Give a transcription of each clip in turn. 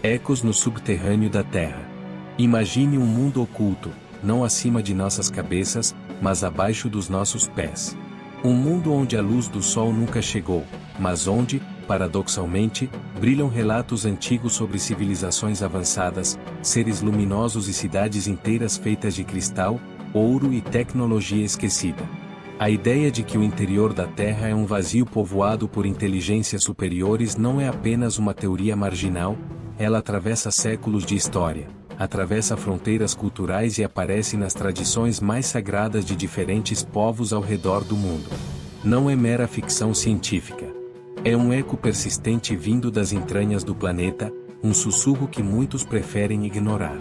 Ecos no subterrâneo da Terra. Imagine um mundo oculto, não acima de nossas cabeças, mas abaixo dos nossos pés. Um mundo onde a luz do sol nunca chegou, mas onde, paradoxalmente, brilham relatos antigos sobre civilizações avançadas, seres luminosos e cidades inteiras feitas de cristal, ouro e tecnologia esquecida. A ideia de que o interior da Terra é um vazio povoado por inteligências superiores não é apenas uma teoria marginal, ela atravessa séculos de história, atravessa fronteiras culturais e aparece nas tradições mais sagradas de diferentes povos ao redor do mundo. Não é mera ficção científica. É um eco persistente vindo das entranhas do planeta, um sussurro que muitos preferem ignorar.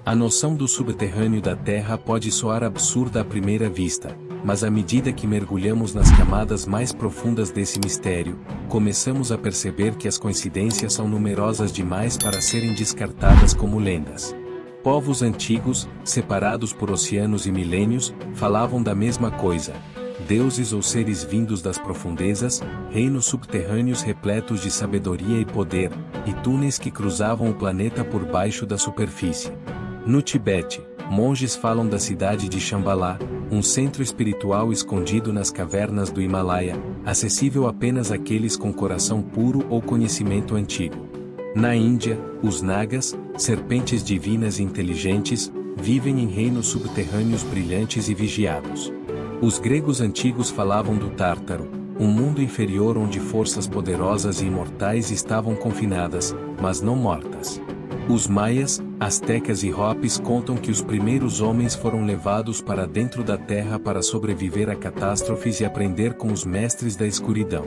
A noção do subterrâneo da Terra pode soar absurda à primeira vista, mas à medida que mergulhamos nas camadas mais profundas desse mistério, começamos a perceber que as coincidências são numerosas demais para serem descartadas como lendas. Povos antigos, separados por oceanos e milênios, falavam da mesma coisa. Deuses ou seres vindos das profundezas, reinos subterrâneos repletos de sabedoria e poder, e túneis que cruzavam o planeta por baixo da superfície. No Tibete, monges falam da cidade de Shambhala, um centro espiritual escondido nas cavernas do Himalaia, acessível apenas àqueles com coração puro ou conhecimento antigo. Na Índia, os Nagas, serpentes divinas e inteligentes, vivem em reinos subterrâneos brilhantes e vigiados. Os gregos antigos falavam do Tártaro, um mundo inferior onde forças poderosas e imortais estavam confinadas, mas não mortas. Os maias, astecas e hopis contam que os primeiros homens foram levados para dentro da terra para sobreviver a catástrofes e aprender com os mestres da escuridão.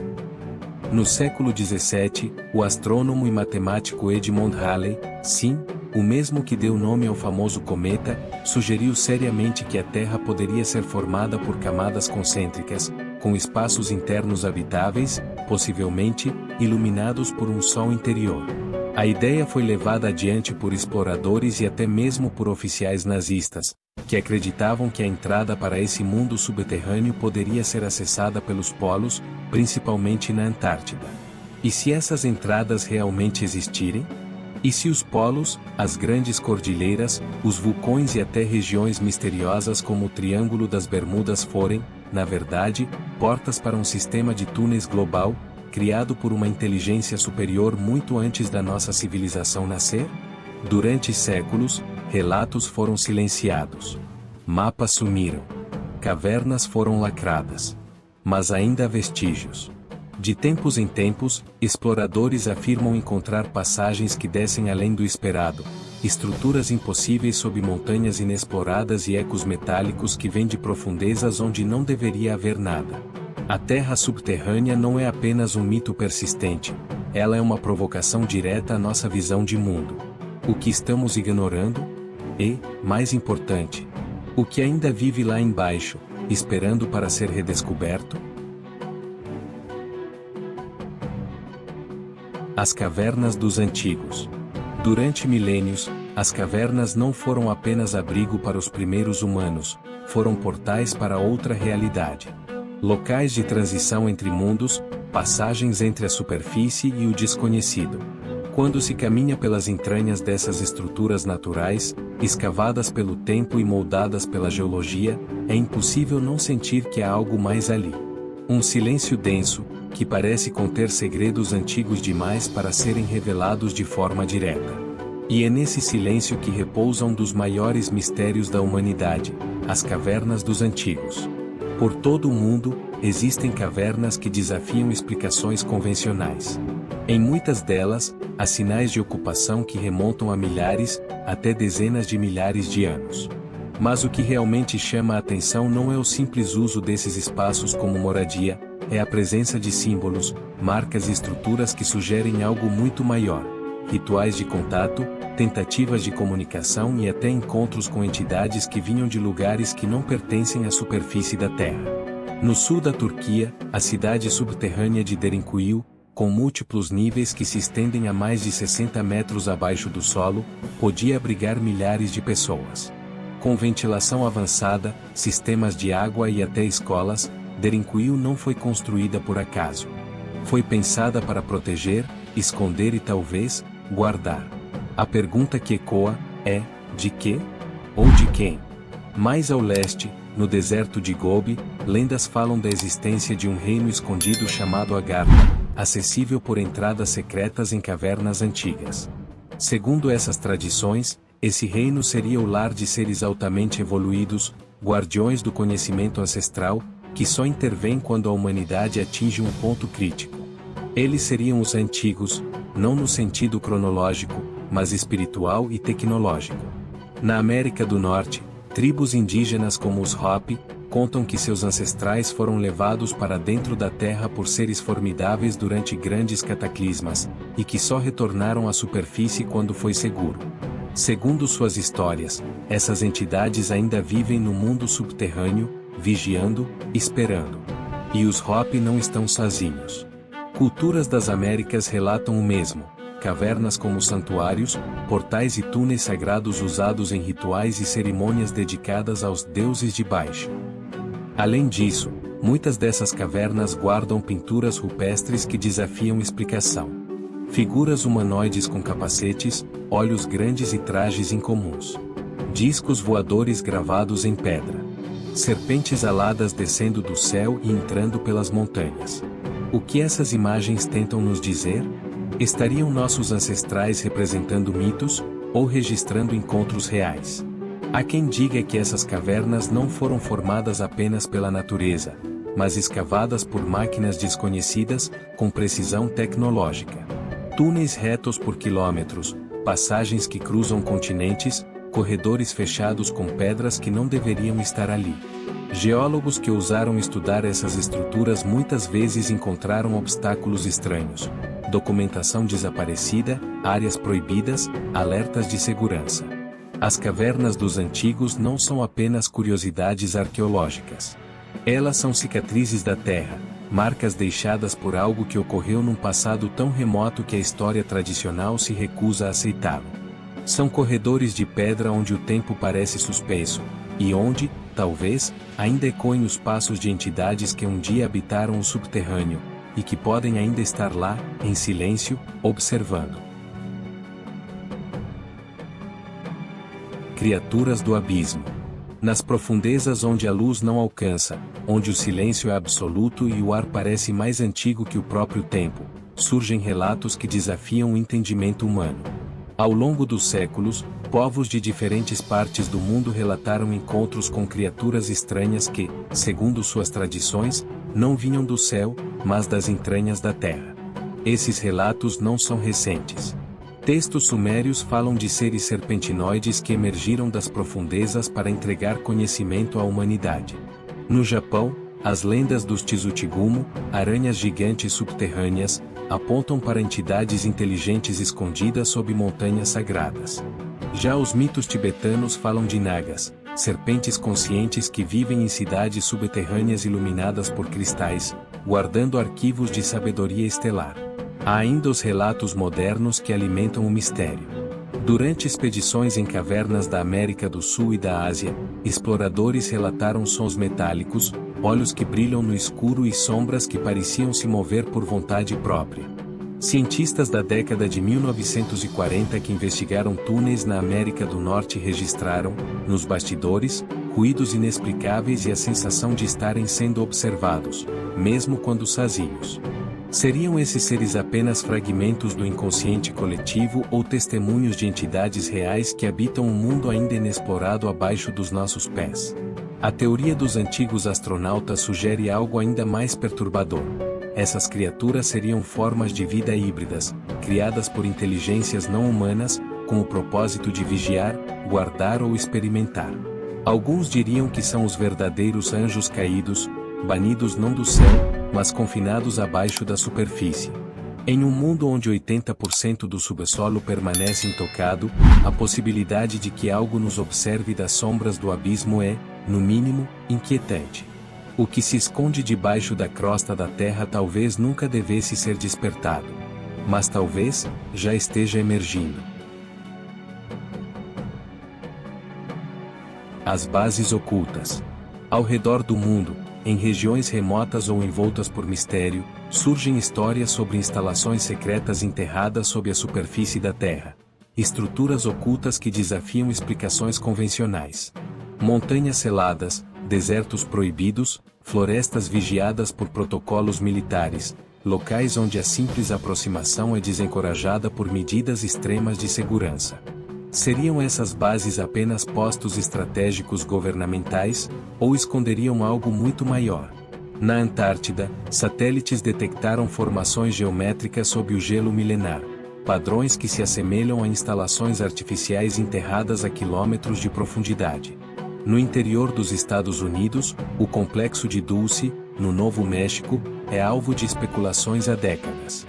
No século XVII, o astrônomo e matemático Edmond Halley, sim, o mesmo que deu nome ao famoso cometa, sugeriu seriamente que a Terra poderia ser formada por camadas concêntricas, com espaços internos habitáveis, possivelmente, iluminados por um sol interior. A ideia foi levada adiante por exploradores e até mesmo por oficiais nazistas, que acreditavam que a entrada para esse mundo subterrâneo poderia ser acessada pelos polos, principalmente na Antártida. E se essas entradas realmente existirem? E se os polos, as grandes cordilheiras, os vulcões e até regiões misteriosas como o Triângulo das Bermudas forem, na verdade, portas para um sistema de túneis global, criado por uma inteligência superior muito antes da nossa civilização nascer? Durante séculos, relatos foram silenciados. Mapas sumiram. Cavernas foram lacradas. Mas ainda há vestígios. De tempos em tempos, exploradores afirmam encontrar passagens que descem além do esperado, estruturas impossíveis sob montanhas inexploradas e ecos metálicos que vêm de profundezas onde não deveria haver nada. A Terra subterrânea não é apenas um mito persistente, ela é uma provocação direta à nossa visão de mundo. O que estamos ignorando? E, mais importante, o que ainda vive lá embaixo, esperando para ser redescoberto? As cavernas dos antigos. Durante milênios, as cavernas não foram apenas abrigo para os primeiros humanos, foram portais para outra realidade. Locais de transição entre mundos, passagens entre a superfície e o desconhecido. Quando se caminha pelas entranhas dessas estruturas naturais, escavadas pelo tempo e moldadas pela geologia, é impossível não sentir que há algo mais ali. Um silêncio denso, que parece conter segredos antigos demais para serem revelados de forma direta. E é nesse silêncio que repousa um dos maiores mistérios da humanidade, as cavernas dos antigos. Por todo o mundo, existem cavernas que desafiam explicações convencionais. Em muitas delas, há sinais de ocupação que remontam a milhares, até dezenas de milhares de anos. Mas o que realmente chama a atenção não é o simples uso desses espaços como moradia, é a presença de símbolos, marcas e estruturas que sugerem algo muito maior. Rituais de contato, tentativas de comunicação e até encontros com entidades que vinham de lugares que não pertencem à superfície da Terra. No sul da Turquia, a cidade subterrânea de Derinkuyu, com múltiplos níveis que se estendem a mais de 60 metros abaixo do solo, podia abrigar milhares de pessoas. Com ventilação avançada, sistemas de água e até escolas, Derinkuyu não foi construída por acaso. Foi pensada para proteger, esconder e talvez, guardar. A pergunta que ecoa é: de quê? Ou de quem? Mais ao leste, no deserto de Gobi, lendas falam da existência de um reino escondido chamado Agartha, acessível por entradas secretas em cavernas antigas. Segundo essas tradições, esse reino seria o lar de seres altamente evoluídos, guardiões do conhecimento ancestral, que só intervêm quando a humanidade atinge um ponto crítico. Eles seriam os antigos, não no sentido cronológico, mas espiritual e tecnológico. Na América do Norte, tribos indígenas como os Hopi, contam que seus ancestrais foram levados para dentro da terra por seres formidáveis durante grandes cataclismas, e que só retornaram à superfície quando foi seguro. Segundo suas histórias, essas entidades ainda vivem no mundo subterrâneo, vigiando, esperando. E os Hopi não estão sozinhos. Culturas das Américas relatam o mesmo: cavernas como santuários, portais e túneis sagrados usados em rituais e cerimônias dedicadas aos deuses de baixo. Além disso, muitas dessas cavernas guardam pinturas rupestres que desafiam explicação. Figuras humanoides com capacetes, olhos grandes e trajes incomuns. Discos voadores gravados em pedra. Serpentes aladas descendo do céu e entrando pelas montanhas. O que essas imagens tentam nos dizer? Estariam nossos ancestrais representando mitos, ou registrando encontros reais? Há quem diga que essas cavernas não foram formadas apenas pela natureza, mas escavadas por máquinas desconhecidas, com precisão tecnológica. Túneis retos por quilômetros, passagens que cruzam continentes, corredores fechados com pedras que não deveriam estar ali. Geólogos que ousaram estudar essas estruturas muitas vezes encontraram obstáculos estranhos. Documentação desaparecida, áreas proibidas, alertas de segurança. As cavernas dos antigos não são apenas curiosidades arqueológicas. Elas são cicatrizes da Terra, marcas deixadas por algo que ocorreu num passado tão remoto que a história tradicional se recusa a aceitá-lo. São corredores de pedra onde o tempo parece suspenso, e onde, talvez, ainda ecoem os passos de entidades que um dia habitaram o subterrâneo, e que podem ainda estar lá, em silêncio, observando. Criaturas do abismo. Nas profundezas onde a luz não alcança, onde o silêncio é absoluto e o ar parece mais antigo que o próprio tempo, surgem relatos que desafiam o entendimento humano. Ao longo dos séculos, povos de diferentes partes do mundo relataram encontros com criaturas estranhas que, segundo suas tradições, não vinham do céu, mas das entranhas da terra. Esses relatos não são recentes. Textos sumérios falam de seres serpentinoides que emergiram das profundezas para entregar conhecimento à humanidade. No Japão, as lendas dos Tsutsugumo, aranhas gigantes subterrâneas, apontam para entidades inteligentes escondidas sob montanhas sagradas. Já os mitos tibetanos falam de nagas, serpentes conscientes que vivem em cidades subterrâneas iluminadas por cristais, guardando arquivos de sabedoria estelar. Há ainda os relatos modernos que alimentam o mistério. Durante expedições em cavernas da América do Sul e da Ásia, exploradores relataram sons metálicos, olhos que brilham no escuro e sombras que pareciam se mover por vontade própria. Cientistas da década de 1940 que investigaram túneis na América do Norte registraram, nos bastidores, ruídos inexplicáveis e a sensação de estarem sendo observados, mesmo quando sozinhos. Seriam esses seres apenas fragmentos do inconsciente coletivo ou testemunhos de entidades reais que habitam um mundo ainda inexplorado abaixo dos nossos pés? A teoria dos antigos astronautas sugere algo ainda mais perturbador. Essas criaturas seriam formas de vida híbridas, criadas por inteligências não humanas, com o propósito de vigiar, guardar ou experimentar. Alguns diriam que são os verdadeiros anjos caídos, banidos não do céu, mas confinados abaixo da superfície. Em um mundo onde 80% do subsolo permanece intocado, a possibilidade de que algo nos observe das sombras do abismo é, no mínimo, inquietante. O que se esconde debaixo da crosta da Terra talvez nunca devesse ser despertado. Mas talvez, já esteja emergindo. As bases ocultas. Ao redor do mundo, em regiões remotas ou envoltas por mistério, surgem histórias sobre instalações secretas enterradas sob a superfície da Terra. estruturas ocultas que desafiam explicações convencionais. Montanhas seladas, desertos proibidos, florestas vigiadas por protocolos militares, locais onde a simples aproximação é desencorajada por medidas extremas de segurança. Seriam essas bases apenas postos estratégicos governamentais, ou esconderiam algo muito maior? Na Antártida, satélites detectaram formações geométricas sob o gelo milenar, padrões que se assemelham a instalações artificiais enterradas a quilômetros de profundidade. No interior dos Estados Unidos, o complexo de Dulce, no Novo México, é alvo de especulações há décadas.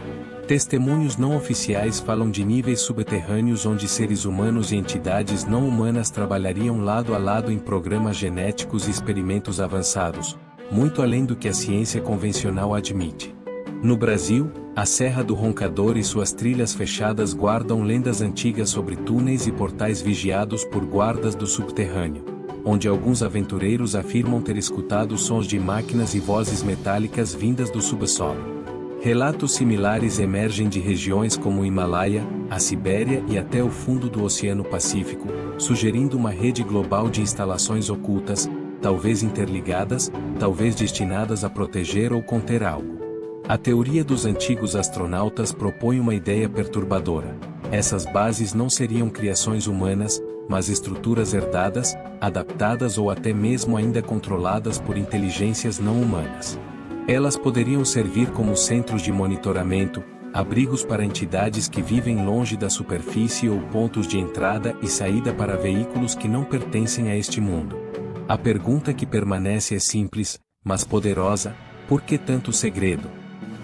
Testemunhos não oficiais falam de níveis subterrâneos onde seres humanos e entidades não humanas trabalhariam lado a lado em programas genéticos e experimentos avançados, muito além do que a ciência convencional admite. No Brasil, a Serra do Roncador e suas trilhas fechadas guardam lendas antigas sobre túneis e portais vigiados por guardas do subterrâneo, onde alguns aventureiros afirmam ter escutado sons de máquinas e vozes metálicas vindas do subsolo. Relatos similares emergem de regiões como o Himalaia, a Sibéria e até o fundo do Oceano Pacífico, sugerindo uma rede global de instalações ocultas, talvez interligadas, talvez destinadas a proteger ou conter algo. A teoria dos antigos astronautas propõe uma ideia perturbadora. Essas bases não seriam criações humanas, mas estruturas herdadas, adaptadas ou até mesmo ainda controladas por inteligências não humanas. Elas poderiam servir como centros de monitoramento, abrigos para entidades que vivem longe da superfície ou pontos de entrada e saída para veículos que não pertencem a este mundo. A pergunta que permanece é simples, mas poderosa: por que tanto segredo?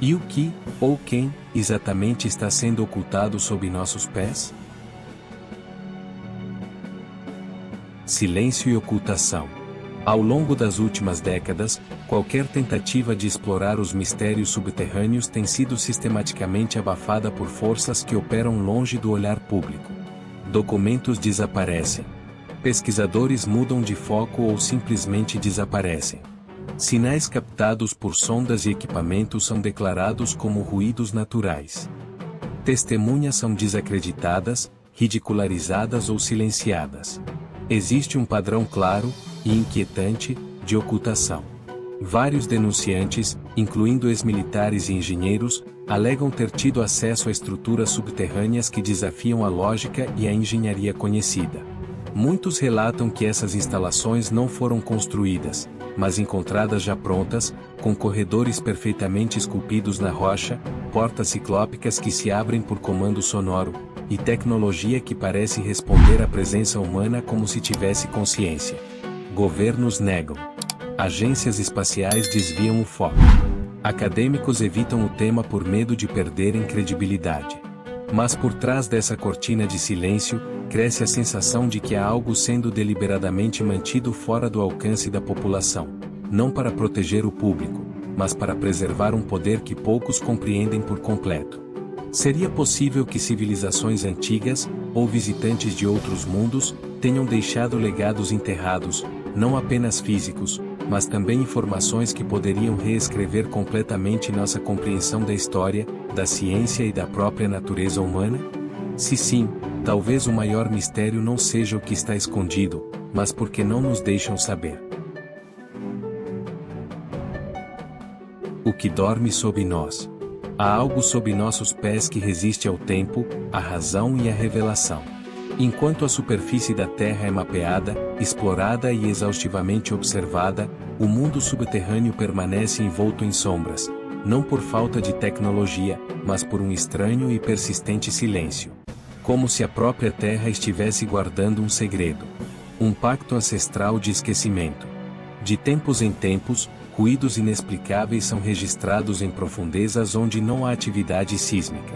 E o que, ou quem, exatamente está sendo ocultado sob nossos pés? Silêncio e ocultação. Ao longo das últimas décadas, qualquer tentativa de explorar os mistérios subterrâneos tem sido sistematicamente abafada por forças que operam longe do olhar público. Documentos desaparecem. Pesquisadores mudam de foco ou simplesmente desaparecem. Sinais captados por sondas e equipamentos são declarados como ruídos naturais. Testemunhas são desacreditadas, ridicularizadas ou silenciadas. Existe um padrão claro, e inquietante, de ocultação. Vários denunciantes, incluindo ex-militares e engenheiros, alegam ter tido acesso a estruturas subterrâneas que desafiam a lógica e a engenharia conhecida. Muitos relatam que essas instalações não foram construídas, mas encontradas já prontas, com corredores perfeitamente esculpidos na rocha, portas ciclópicas que se abrem por comando sonoro, e tecnologia que parece responder à presença humana como se tivesse consciência. Governos negam. Agências espaciais desviam o foco. Acadêmicos evitam o tema por medo de perderem credibilidade. Mas por trás dessa cortina de silêncio, cresce a sensação de que há algo sendo deliberadamente mantido fora do alcance da população, não para proteger o público, mas para preservar um poder que poucos compreendem por completo. Seria possível que civilizações antigas, ou visitantes de outros mundos, tenham deixado legados enterrados, não apenas físicos, mas também informações que poderiam reescrever completamente nossa compreensão da história, da ciência e da própria natureza humana? Se sim, talvez o maior mistério não seja o que está escondido, mas porque não nos deixam saber. O que dorme sob nós. Há algo sob nossos pés que resiste ao tempo, à razão e à revelação. Enquanto a superfície da Terra é mapeada, explorada e exaustivamente observada, o mundo subterrâneo permanece envolto em sombras, não por falta de tecnologia, mas por um estranho e persistente silêncio. Como se a própria Terra estivesse guardando um segredo. Um pacto ancestral de esquecimento. De tempos em tempos, ruídos inexplicáveis são registrados em profundezas onde não há atividade sísmica.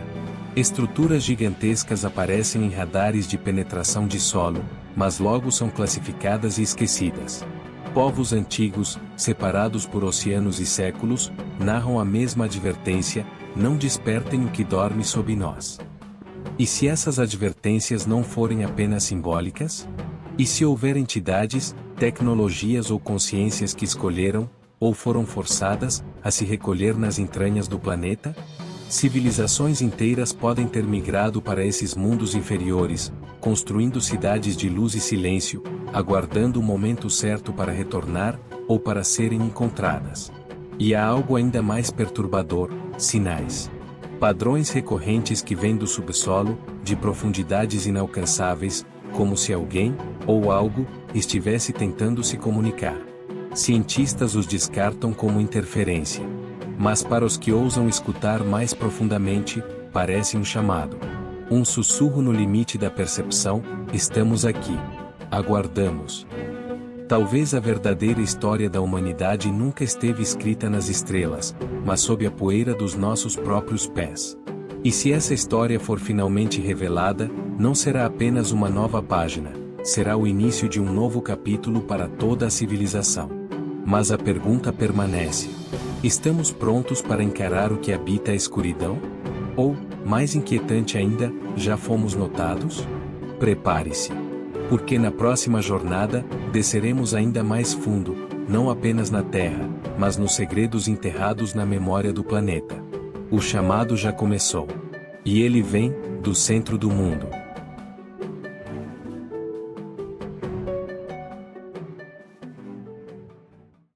Estruturas gigantescas aparecem em radares de penetração de solo, mas logo são classificadas e esquecidas. Povos antigos, separados por oceanos e séculos, narram a mesma advertência: não despertem o que dorme sob nós. E se essas advertências não forem apenas simbólicas? E se houver entidades, tecnologias ou consciências que escolheram, ou foram forçadas, a se recolher nas entranhas do planeta? Civilizações inteiras podem ter migrado para esses mundos inferiores, construindo cidades de luz e silêncio, aguardando o momento certo para retornar, ou para serem encontradas. E há algo ainda mais perturbador: sinais. Padrões recorrentes que vêm do subsolo, de profundidades inalcançáveis, como se alguém, ou algo, estivesse tentando se comunicar. Cientistas os descartam como interferência. Mas para os que ousam escutar mais profundamente, parece um chamado. Um sussurro no limite da percepção: estamos aqui. Aguardamos. Talvez a verdadeira história da humanidade nunca esteve escrita nas estrelas, mas sob a poeira dos nossos próprios pés. E se essa história for finalmente revelada, não será apenas uma nova página, será o início de um novo capítulo para toda a civilização. Mas a pergunta permanece: estamos prontos para encarar o que habita a escuridão? Ou, mais inquietante ainda, já fomos notados? Prepare-se. Porque na próxima jornada, desceremos ainda mais fundo, não apenas na Terra, mas nos segredos enterrados na memória do planeta. O chamado já começou. E ele vem, do centro do mundo.